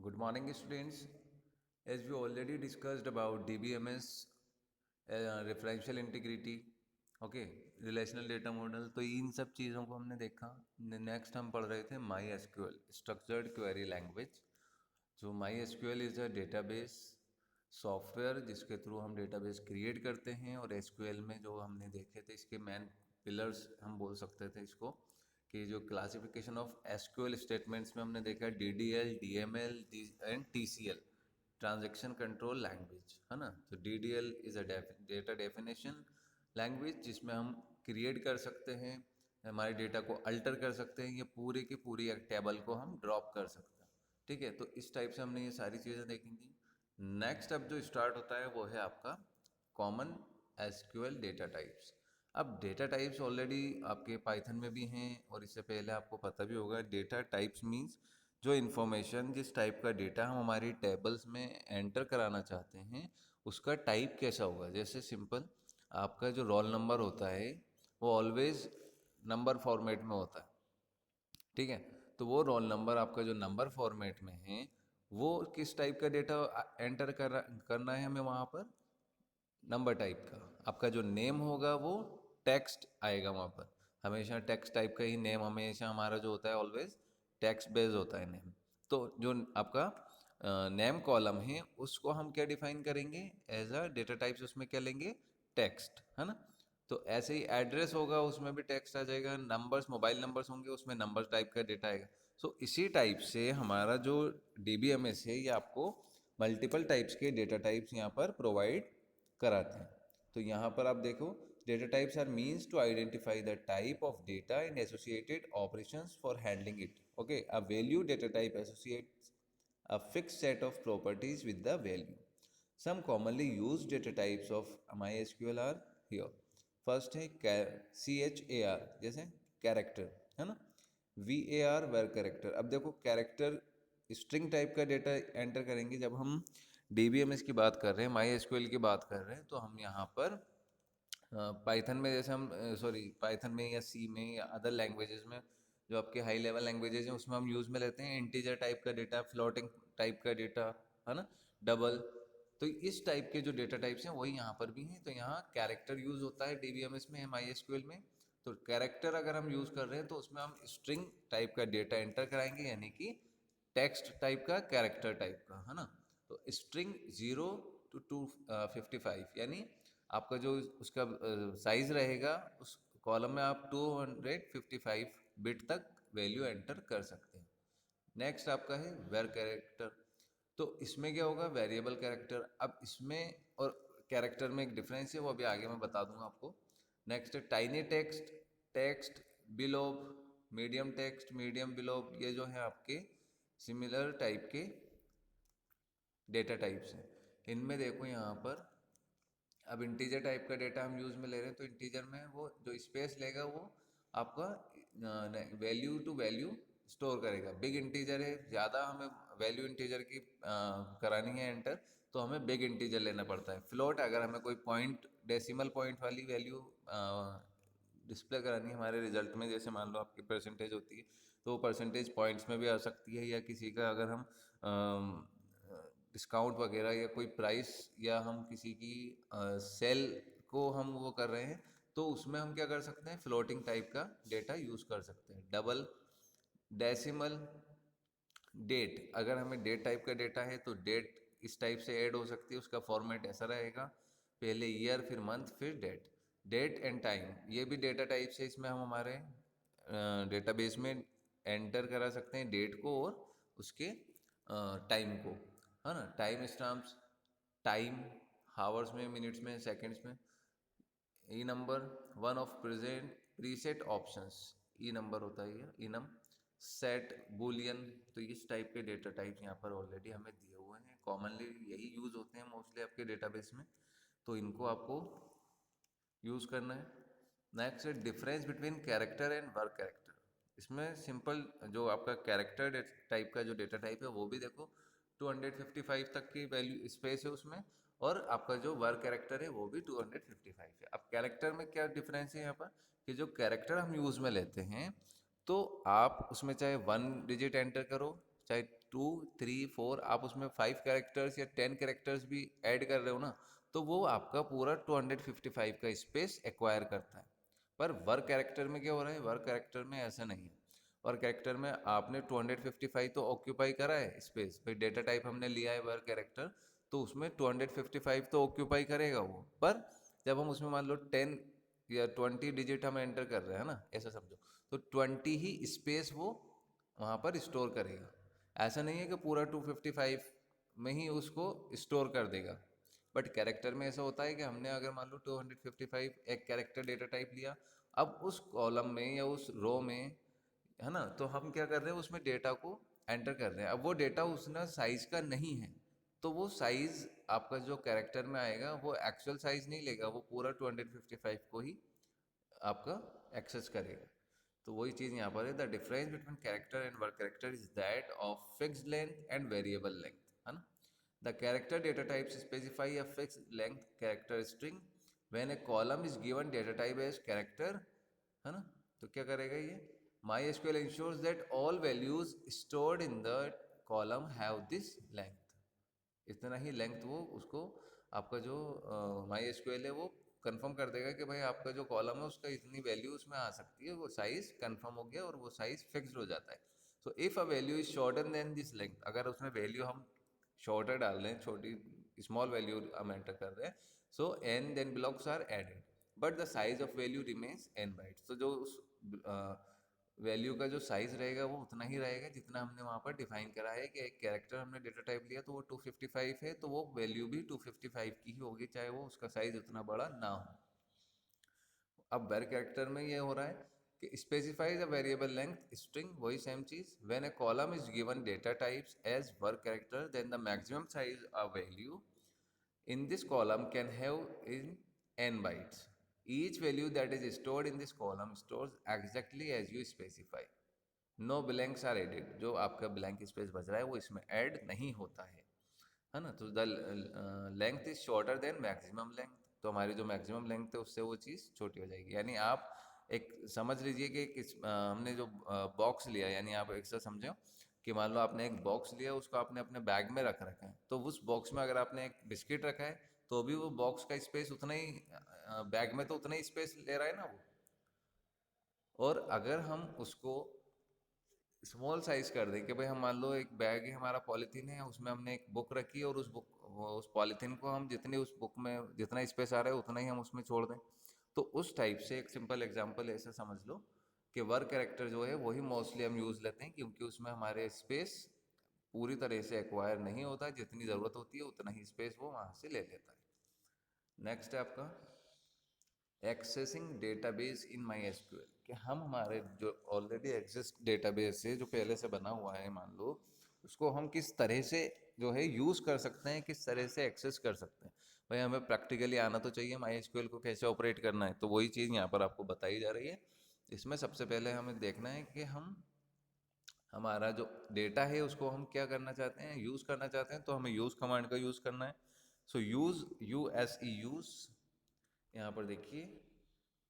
Good morning, students. As we already discussed about DBMS, referential integrity, okay, relational data model, तो इन सब चीज़ों को हमने देखा. नेक्स्ट हम पढ़ रहे थे my SQL, structured query language. जो my SQL is a database software जिसके थ्रू हम डेटाबेस क्रिएट करते हैं. और एसक्यूएल में जो हमने देखे थे इसके मैन पिलर्स हम बोल सकते थे इसको, कि जो क्लासिफिकेशन ऑफ एसक्यूएल स्टेटमेंट्स में हमने देखा DDL, DML and TCL, transaction control language, है ना. तो DDL is a data definition language जिसमें हम क्रिएट कर सकते हैं, हमारे डेटा को अल्टर कर सकते हैं, ये पूरे की पूरी एक टेबल को हम ड्रॉप कर सकते हैं. ठीक है, तो इस टाइप से हमने ये सारी चीज़ें देखेंगी. नेक्स्ट अब जो स्टार्ट होता है वो है आपका कॉमन एसक्यूएल डेटा टाइप्स. अब डेटा टाइप्स ऑलरेडी आपके पाइथन में भी हैं और इससे पहले आपको पता भी होगा. डेटा टाइप्स मीन्स जो इन्फॉर्मेशन, जिस टाइप का डेटा हम हमारी टेबल्स में एंटर कराना चाहते हैं उसका टाइप कैसा होगा. जैसे सिंपल, आपका जो रोल नंबर होता है वो ऑलवेज नंबर फॉर्मेट में होता है. ठीक है, तो वो रोल नंबर आपका जो नंबर फॉर्मेट में है वो किस टाइप का डेटा एंटर करना है हमें वहाँ पर, नंबर टाइप का. आपका जो नेम होगा वो टेक्स्ट आएगा वहाँ पर. हमेशा टेक्स्ट टाइप का ही नेम, हमेशा हमारा जो होता है ऑलवेज टेक्स्ट बेस्ड होता है नेम. तो जो आपका नेम कॉलम है उसको हम क्या डिफाइन करेंगे एज अ डेटा टाइप्स, उसमें क्या लेंगे, टेक्स्ट, है ना. तो ऐसे ही एड्रेस होगा उसमें भी टेक्स्ट आ जाएगा. नंबर्स, मोबाइल नंबर्स होंगे उसमें नंबर टाइप का डेटा आएगा. सो इसी टाइप से हमारा जो DBMS है ये आपको मल्टीपल टाइप्स के डेटा टाइप्स यहाँ पर प्रोवाइड कराते हैं. तो यहाँ पर आप देखो, data types are means to identify the type of data and associated operations for handling it. Okay, a value data type associates a fixed set of properties with the value. Some commonly used data types of MySQL are here. First है CHAR, जैसे character, है ना. VAR वर character. अब देखो character string type का data enter करेंगे जब हम DBMS की बात कर रहे हैं, MySQL की बात कर रहे हैं, तो हम यहाँ पर पाइथन में जैसे हम पाइथन में या सी में या अदर लैंग्वेजेस में, जो आपके हाई लेवल लैंग्वेजेस हैं उसमें हम यूज़ में लेते हैं इंटीजर टाइप का डेटा, फ्लोटिंग टाइप का डेटा, है ना, डबल. तो इस टाइप के जो डेटा टाइप्स हैं वही यहाँ पर भी हैं. तो यहाँ कैरेक्टर यूज़ होता है DBMS में, MySQL में. तो कैरेक्टर अगर हम यूज़ कर रहे हैं तो उसमें हम स्ट्रिंग टाइप का डेटा एंटर कराएंगे, यानी कि टेक्स्ट टाइप का, कैरेक्टर टाइप का, है ना. तो स्ट्रिंग 0 to 255, यानी आपका जो उसका साइज रहेगा उस कॉलम में आप 255 बिट तक वैल्यू एंटर कर सकते हैं. नेक्स्ट आपका है वेर कैरेक्टर. तो इसमें क्या होगा, वेरिएबल कैरेक्टर. अब इसमें और कैरेक्टर में एक डिफरेंस है, वो अभी आगे मैं बता दूंगा आपको. नेक्स्ट है tiny text, text blob, medium text, medium blob. ये जो है आपके सिमिलर टाइप के डेटा टाइप्स हैं. इनमें देखो यहाँ पर, अब इंटीजर टाइप का डेटा हम यूज़ में ले रहे हैं तो इंटीजर में वो जो स्पेस लेगा वो आपका वैल्यू टू वैल्यू स्टोर करेगा. बिग इंटीजर है, ज़्यादा हमें वैल्यू इंटीजर की करानी है एंटर, तो हमें बिग इंटीजर लेना पड़ता है. फ्लोट, अगर हमें कोई पॉइंट, डेसिमल पॉइंट वाली वैल्यू डिस्प्ले करानी है हमारे रिजल्ट में, जैसे मान लो आपकी परसेंटेज होती है तो वो परसेंटेज पॉइंट्स में भी आ सकती है, या किसी का अगर हम डिस्काउंट वगैरह या कोई प्राइस, या हम किसी की सेल को हम वो कर रहे हैं, तो उसमें हम क्या कर सकते हैं, फ्लोटिंग टाइप का डेटा यूज़ कर सकते हैं. Double, decimal, date. अगर हमें डेट टाइप का डेटा है तो डेट इस टाइप से ऐड हो सकती है, उसका फॉर्मेट ऐसा रहेगा, पहले ईयर फिर मंथ फिर डेट. डेट एंड टाइम, ये भी डेटा टाइप से, इसमें हम हमारे डेटाबेस में एंटर करा सकते हैं डेट को और उसके टाइम को, है ना. टाइम स्टैम्प्स, टाइम हावर्स में, मिनट्स में, सेकंड्स में. E number, one of present preset options, E number होता है ये, ई नम. Set, Boolean. तो इस टाइप के डेटा टाइप यहाँ पर ऑलरेडी हमें दिए हुए हैं, कॉमनली यही यूज़ होते हैं मोस्टली आपके डेटाबेस में, तो इनको आपको यूज़ करना है. नेक्स्ट है difference between character and work character. इसमें सिंपल जो आपका कैरेक्टर टाइप का जो डेटा टाइप है वो भी देखो 255 तक की वैल्यू स्पेस है उसमें, और आपका जो वर्क कैरेक्टर है वो भी 255 है. अब कैरेक्टर में क्या डिफरेंस है यहाँ पर, कि जो कैरेक्टर हम यूज़ में लेते हैं तो आप उसमें चाहे 1 डिजिट एंटर करो, चाहे 2, 3, 4 आप उसमें 5 कैरेक्टर्स या 10 कैरेक्टर्स भी ऐड कर रहे हो ना, तो वो आपका पूरा 255 का स्पेस एक्वायर करता है। पर वर्क कैरेक्टर में क्या हो रहा है, वर्क कैरेक्टर में ऐसा नहीं है। वर्क कैरेक्टर में आपने 255 तो ऑक्यूपाई करा है स्पेस, भाई डेटा टाइप हमने लिया है वर्क कैरेक्टर, तो उसमें 255 तो ऑक्यूपाई करेगा वो। पर जब हम उसमें मान लो 10 या 20 डिजिट हम एंटर कर रहे हैं ना, ऐसा समझो, तो 20 ही स्पेस वो वहाँ पर स्टोर करेगा। ऐसा नहीं है कि पूरा 255 में ही उसको स्टोर कर देगा। बट कैरेक्टर में ऐसा होता है कि हमने अगर मान लो 255 एक कैरेक्टर डेटा टाइप लिया, अब उस कॉलम में या उस रो में, है ना, तो हम क्या कर रहे हैं, उसमें डेटा को एंटर कर रहे हैं। अब वो डेटा उसने साइज का नहीं है, तो वो साइज आपका जो कैरेक्टर में आएगा वो एक्चुअल साइज नहीं लेगा, वो पूरा 255 को ही आपका एक्सेस करेगा। तो वही चीज़ यहाँ पर है, the difference between character and work character is that of fixed length and variable length, है ना। The character data types specify a fixed length character string when a column is given data type as character, है ना। तो क्या करेगा ये, MySQL ensures that all values stored in the column have this length, इतना ही length वो उसको, आपका जो MySQL है वो कंफर्म कर देगा कि भाई आपका जो कॉलम है उसका इतनी वैल्यू उसमें आ सकती है, वो साइज कंफर्म हो गया और वो साइज फिक्स्ड हो जाता है। So if a value is shorter than this length, अगर उसमें वैल्यू हम शॉर्टर डाल रहे हैं, छोटी स्मॉल वैल्यू हम एंटर कर रहे हैं, so N then blocks are added but the size of value remains N bytes. तो जो उस वैल्यू का जो साइज रहेगा वो उतना ही रहेगा जितना हमने वहाँ पर डिफाइन करा है कि एक कैरेक्टर हमने डेटा टाइप लिया तो वो 255 है, तो वो वैल्यू भी 255 की ही होगी, चाहे वो उसका साइज उतना बड़ा ना हो। अब वेर कैरेक्टर में ये हो रहा है कि specifies a variable length string, वही सेम चीज, when a column is given data types as work character then the maximum size a value in this column can have in n bytes. Each value that is stored in this column stores exactly as you specify. No blanks are added. जो आपका blank space बच रहा है वो इसमें add नहीं होता है ना। तो the length is shorter than maximum length, तो हमारी जो मैक्सिमम लेंथ है उससे वो चीज़ छोटी हो जाएगी। यानी आप एक समझ लीजिए कि हमने जो बॉक्स लिया, यानी आप एक सा समझो कि मान लो आपने एक बॉक्स लिया, उसको आपने अपने बैग में रख रखा है, तो उस बॉक्स में अगर आपने एक बिस्किट रखा है तो भी वो बॉक्स का स्पेस उतना ही, बैग में तो उतना ही स्पेस ले रहा है ना वो। और अगर हम उसको स्मॉल साइज कर दें कि भाई हम मान लो एक बैग है हमारा, पॉलीथीन है, उसमें हमने एक बुक रखी है और उस पॉलीथीन को हम जितनी उस बुक में जितना स्पेस आ रहा है उतना ही हम उसमें छोड़ दें, तो उस टाइप से एक सिंपल एग्जांपल ऐसे समझ लो कि वर्क कैरेक्टर जो है वही मोस्टली हम यूज़ लेते हैं, क्योंकि उसमें हमारे स्पेस पूरी तरह से एक्वायर नहीं होता, जितनी ज़रूरत होती है उतना ही स्पेस वो वहाँ से ले लेता है। नेक्स्ट है आपका एक्सेसिंग डेटाबेस इन MySQL, कि हम हमारे जो ऑलरेडी एग्जिस्ट डेटाबेस है जो पहले से बना हुआ है, मान लो उसको हम किस तरह से जो है यूज़ कर सकते हैं, किस तरह से एक्सेस कर सकते हैं। भाई हमें प्रैक्टिकली आना तो चाहिए MySQL को कैसे ऑपरेट करना है, तो वही चीज़ यहाँ पर आपको बताई जा रही है। इसमें सबसे पहले हमें देखना है कि हम हमारा जो डेटा है उसको हम क्या करना चाहते हैं, यूज़ करना चाहते हैं, तो हमें यूज़ कमांड का यूज़ करना है। सो यूज़, यूज़, यहाँ पर देखिए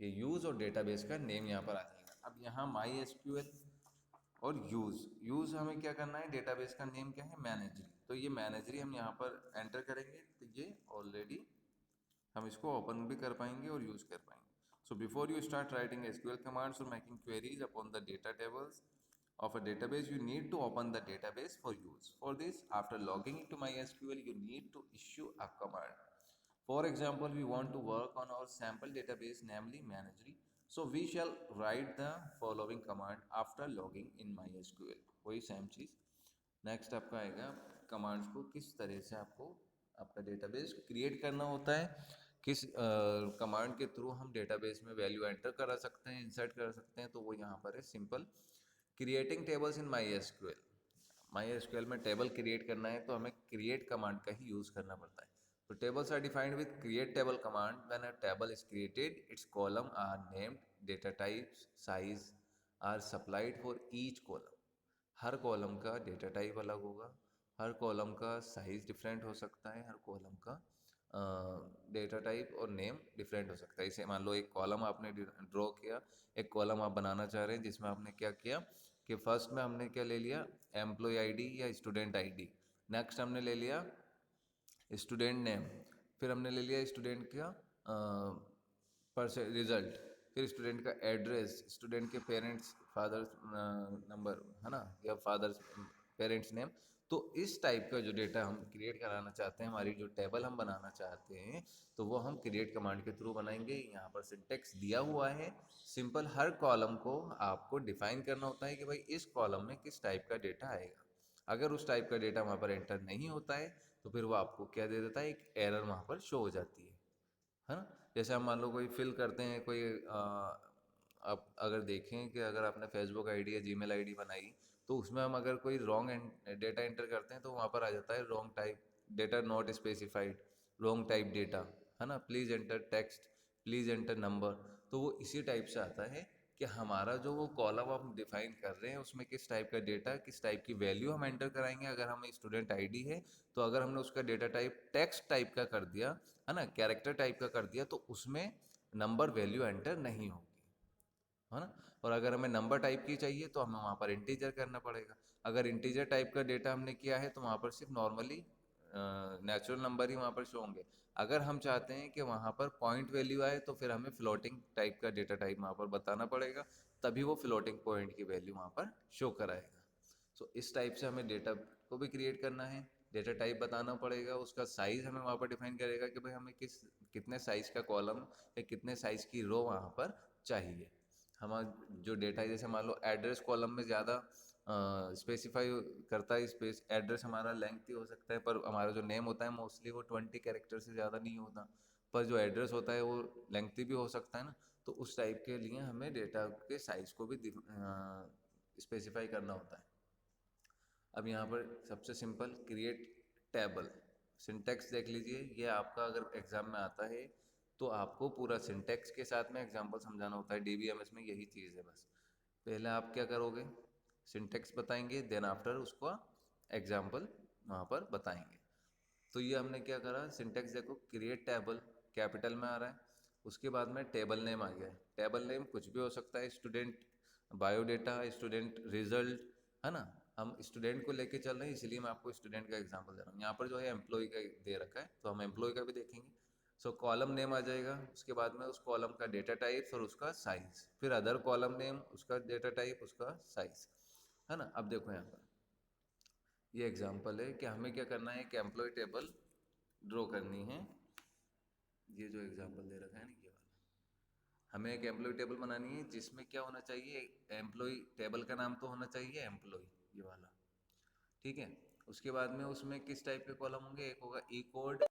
ये यूज़ और डेटाबेस का नेम यहाँ पर आ जाएगा। अब यहाँ MySQL और यूज़ हमें क्या करना है, डेटाबेस का नेम क्या है, मैनेजरी, तो ये मैनेजरी हम यहाँ पर एंटर करेंगे, तो ये ऑलरेडी हम इसको ओपन भी कर पाएंगे और यूज़ कर पाएंगे। So before you start writing SQL commands or making queries upon the data tables of a database, you need to open the database for use. For this, after logging into MySQL, you need to issue a command. For example, we want to work on our sample database, namely Managery. So we shall write the following command after logging in MySQL. वही same चीज़। Next आपका आएगा commands को किस तरह से आपको आपका database create करना होता है, किस कमांड के थ्रू हम डेटाबेस में वैल्यू एंटर करा सकते हैं, इंसर्ट कर सकते हैं, तो वो यहाँ पर है सिंपल क्रिएटिंग टेबल्स इन MySQL। MySQL में टेबल क्रिएट करना है तो हमें क्रिएट कमांड का ही यूज़ करना पड़ता है। तो tables are defined with create table command. When a table is created, its column are named, data types, size are supplied for each column. Her column का डेटा टाइप अलग होगा, हर column का size different हो सकता है, हर column का data type और name different हो सकता है। इसे मान लो एक कॉलम आपने ड्रॉ किया, एक कॉलम आप बनाना चाह रहे हैं जिसमें आपने क्या किया, कि फर्स्ट में हमने क्या ले लिया, एम्प्लॉय आईडी या स्टूडेंट आईडी, नेक्स्ट हमने ले लिया स्टूडेंट नेम, फिर हमने ले लिया स्टूडेंट का रिजल्ट, फिर स्टूडेंट का एड्रेस, स्टूडेंट के पेरेंट्स फादर्स नंबर है ना, या फादर्स पेरेंट्स नेम। तो इस टाइप का जो डेटा हम क्रिएट कराना चाहते हैं, हमारी जो टेबल हम बनाना चाहते हैं, तो वो हम क्रिएट कमांड के थ्रू बनाएंगे। यहाँ पर सिंटेक्स दिया हुआ है, सिंपल हर कॉलम को आपको डिफाइन करना होता है कि भाई इस कॉलम में किस टाइप का डेटा आएगा। अगर उस टाइप का डेटा वहाँ पर एंटर नहीं होता है तो फिर वो आपको क्या दे देता है, एक एरर वहाँ पर शो हो जाती है ना। जैसे हम मान लो कोई फिल करते हैं कोई आप अगर देखें कि अगर आपने फेसबुक आईडी या जीमेल आईडी बनाई, तो उसमें हम अगर कोई रॉन्ग डेटा एंटर करते हैं तो वहाँ पर आ जाता है wrong type data not specified, wrong type data, है ना, please enter text, please enter number. तो वो इसी टाइप से आता है कि हमारा जो वो कॉलम हम डिफाइन कर रहे हैं उसमें किस टाइप का डेटा, किस टाइप की वैल्यू हम एंटर कराएंगे। अगर हमें स्टूडेंट आईडी है तो अगर हमने उसका डेटा टाइप टेक्स्ट टाइप का कर दिया, है ना, कैरेक्टर टाइप का कर दिया, तो उसमें नंबर वैल्यू एंटर नहीं होगी, है ना। और अगर हमें नंबर टाइप की चाहिए तो हमें वहाँ पर इंटीजर करना पड़ेगा। अगर इंटीजर टाइप का डेटा हमने किया है तो वहाँ पर सिर्फ नॉर्मली नेचुरल नंबर ही वहाँ पर शो होंगे। अगर हम चाहते हैं कि वहाँ पर पॉइंट वैल्यू आए तो फिर हमें फ्लोटिंग टाइप का डेटा टाइप वहाँ पर बताना पड़ेगा, तभी वो फ्लोटिंग पॉइंट की वैल्यू वहाँ पर शो कराएगा। सो इस टाइप से हमें डेटा को भी क्रिएट करना है, डेटा टाइप बताना पड़ेगा, उसका साइज़ हमें वहाँ पर डिफाइन करेगा कि भाई हमें कितने साइज़ का कॉलम या कितने साइज़ की रो वहाँ पर चाहिए। हमारा जो डेटा है, जैसे मान लो एड्रेस कॉलम में ज़्यादा स्पेसिफाई करता है स्पेस, एड्रेस हमारा लेंथी हो सकता है, पर हमारा जो नेम होता है मोस्टली वो 20 कैरेक्टर से ज़्यादा नहीं होता, पर जो एड्रेस होता है वो लेंथी भी हो सकता है ना। तो उस टाइप के लिए हमें डेटा के साइज़ को भी स्पेसिफाई करना होता है। अब यहाँ पर सबसे सिंपल क्रिएट टेबल, सिंटेक्स देख लीजिए, ये आपका अगर एग्ज़ाम में आता है तो आपको पूरा सिंटेक्स के साथ में एग्जांपल समझाना होता है। डीबीएमएस में यही चीज़ है बस। पहले आप क्या करोगे, सिंटेक्स बताएंगे, देन आफ्टर उसको एग्जांपल वहाँ पर बताएंगे। तो ये हमने क्या करा, सिंटेक्स देखो, क्रिएट टेबल कैपिटल में आ रहा है, उसके बाद में टेबल नेम आ गया है। टेबल नेम कुछ भी हो सकता है, स्टूडेंट बायोडेटा, स्टूडेंट रिजल्ट, है ना। हम स्टूडेंट को लेके चल रहे हैं इसलिए मैं आपको स्टूडेंट का एग्जांपल दे रहा हूँ। यहाँ पर जो है एम्प्लॉय का दे रखा है तो हम एम्प्लॉय का भी देखेंगे। सो कॉलम नेम आ जाएगा, उसके बाद में उस कॉलम का डेटा टाइप और उसका साइज, फिर अदर कॉलम नेम, उसका डेटा टाइप, उसका साइज, है ना। अब देखो यहाँ पर ये एग्जांपल है कि हमें क्या करना है कि एम्प्लॉय टेबल ड्रॉ करनी है। ये जो एग्जांपल दे रखा है ना, ये वाला हमें एक एम्प्लॉय टेबल बनानी है जिसमें क्या होना चाहिए, एम्प्लॉय टेबल का नाम तो होना चाहिए एम्प्लॉय, ये वाला, ठीक है। उसके बाद में उसमें किस टाइप के कॉलम होंगे, एक होगा ई कोड,